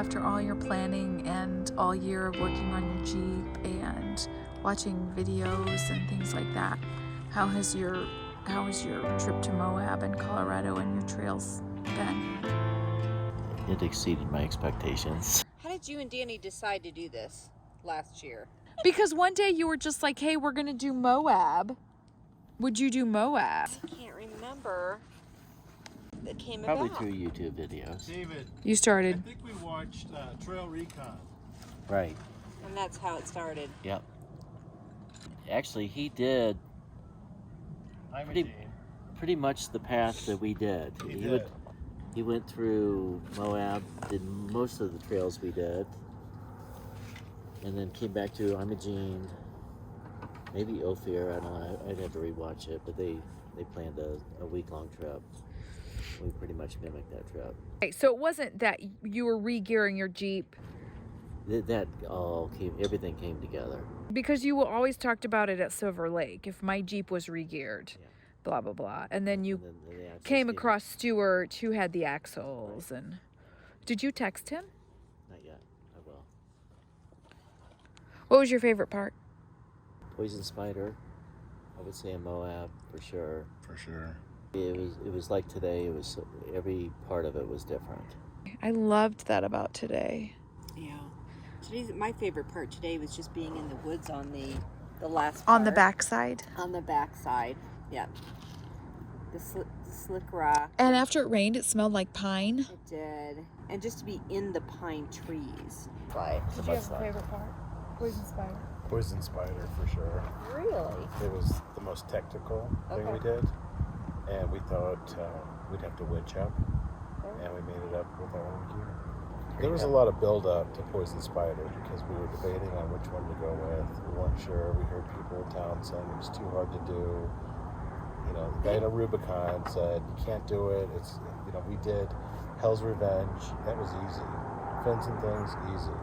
after all your planning and all year of working on your Jeep and watching videos and things like that, how has your trip to Moab and Colorado and your trails been? It exceeded my expectations. How did you and Danny decide to do this last year? Because one day you were just like, hey, we're gonna do Moab. Would you do Moab? I can't remember. That came Probably about. through YouTube videos. David, You started. I think we watched Trail Recon. Right. And that's how it started. Yep. Actually, he did pretty much the path that we did. He went through Moab, did most of the trails we did, and then came back to Imogene, maybe Ophir. I don't know. I'd have to rewatch it, but they planned a week-long trip. We pretty much mimicked that trip. Okay, so it wasn't that you were re-gearing your Jeep. That all everything came together. Because you always talked about it at Silver Lake. If my Jeep was re-geared, blah, blah, blah. And then you And then came across Stuart, who had the axles. And did you text him? Not yet. I will. What was your favorite part? Poison Spider. I would say in Moab for sure. For sure. It was like today. It was every part of it was different. I loved that about today. Yeah. My favorite part today was just being in the woods on the last part. On the backside. On the backside. Yeah. The slick rock. And after it rained, it smelled like pine. It did. And just to be in the pine trees. Right. Did you have a favorite part? Poison Spider. Poison Spider for sure. Really? It was the most technical thing we did. And we thought we'd have to winch up. And we made it up with our own gear. There was a lot of build-up to Poison Spider because we were debating on which one to go with. We weren't sure. We heard people in town saying it was too hard to do. You know, the guy in a Rubicon said, you can't do it. It's, you know, we did Hell's Revenge. That was easy. Fins and Things, easy.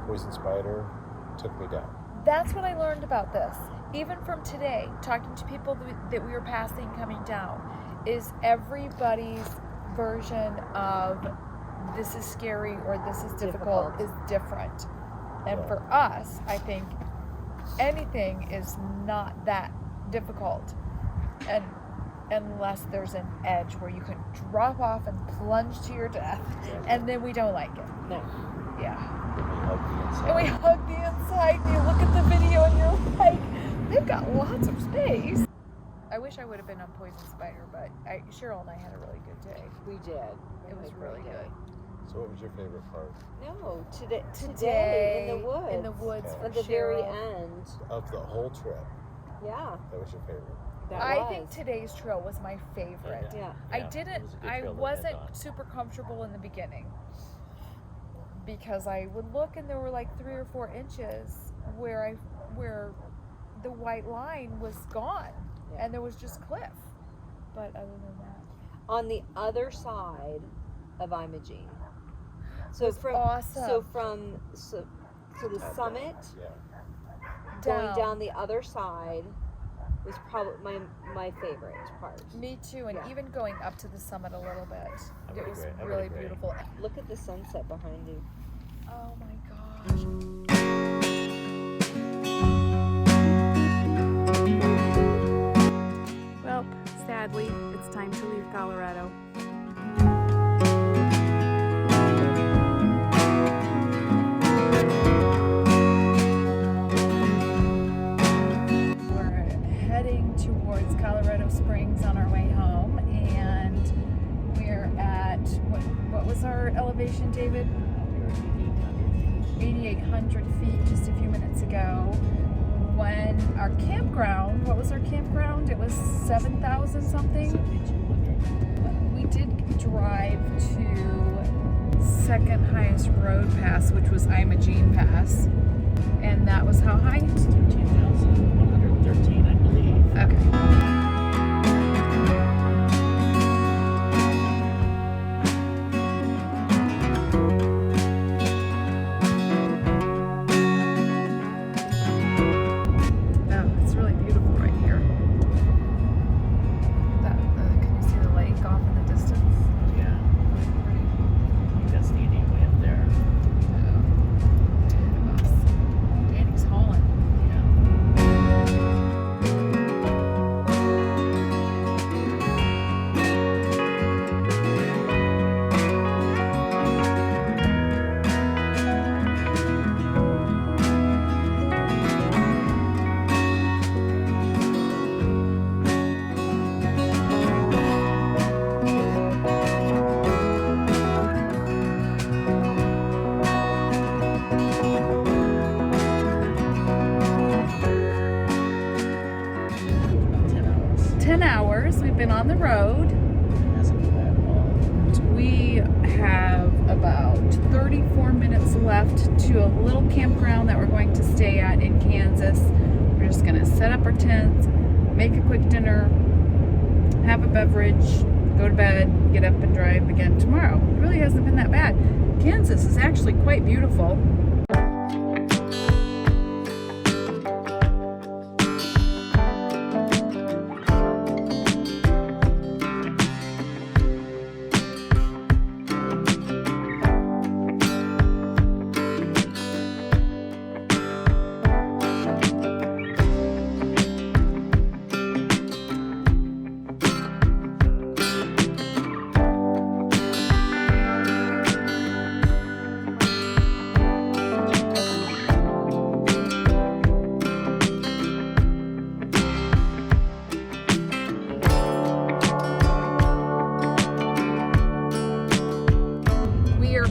Poison Spider took me down. That's what I learned about this. Even from today, talking to people that we were passing coming down, is everybody's version of this is scary or this is difficult is different. And for us, I think anything is not that difficult, and unless there's an edge where you can drop off and plunge to your death, and then we don't like it. No. Yeah. And we hug the inside, and you look at the video and you're like, they've got lots of space. I wish I would have been on Poison Spider, but Cheryl and I had a really good day. We did. It was really good. So what was your favorite part? No, today in the woods. In the woods Okay. for At the very Cheryl. end. Of the whole trip, Yeah. that was your favorite? I think today's trail was my favorite. Yeah. I wasn't super comfortable in the beginning because I would look and there were like 3 or 4 inches where the white line was gone and there was just cliff. But other than that, On the other side of Imogene. So was awesome. So the summit Yeah. going down the other side was probably my favorite part. Me too, and even going up to the summit a little bit. That It would was be great. That would really be great. beautiful. Look at the sunset behind you. Oh my gosh. Well, sadly, it's time to leave Colorado. We're heading towards Colorado Springs on our way home, and we're at, what was our elevation, David? 8,800 feet just a few minutes ago. When our campground, what was our campground? It was 7,000 something. We did drive to second highest road pass, which was Imogene Pass, and that was how high? 13,113, I believe. Okay. Can you see the lake off in the distance? Yeah. That's the Indian way up there. hours we've been on the road. Hasn't been bad at all. We have about 34 minutes left to a little campground that we're going to stay at in Kansas. We're just going to set up our tents, make a quick dinner, have a beverage, go to bed, get up and drive again tomorrow. It really hasn't been that bad. Kansas is actually quite beautiful.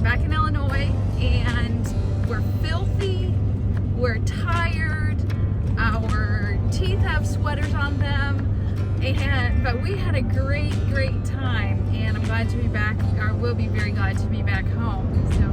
Back in Illinois, and we're filthy, we're tired, our teeth have sweaters on them, but we had a great time, and I'm glad to be back, or will be very glad to be back home. So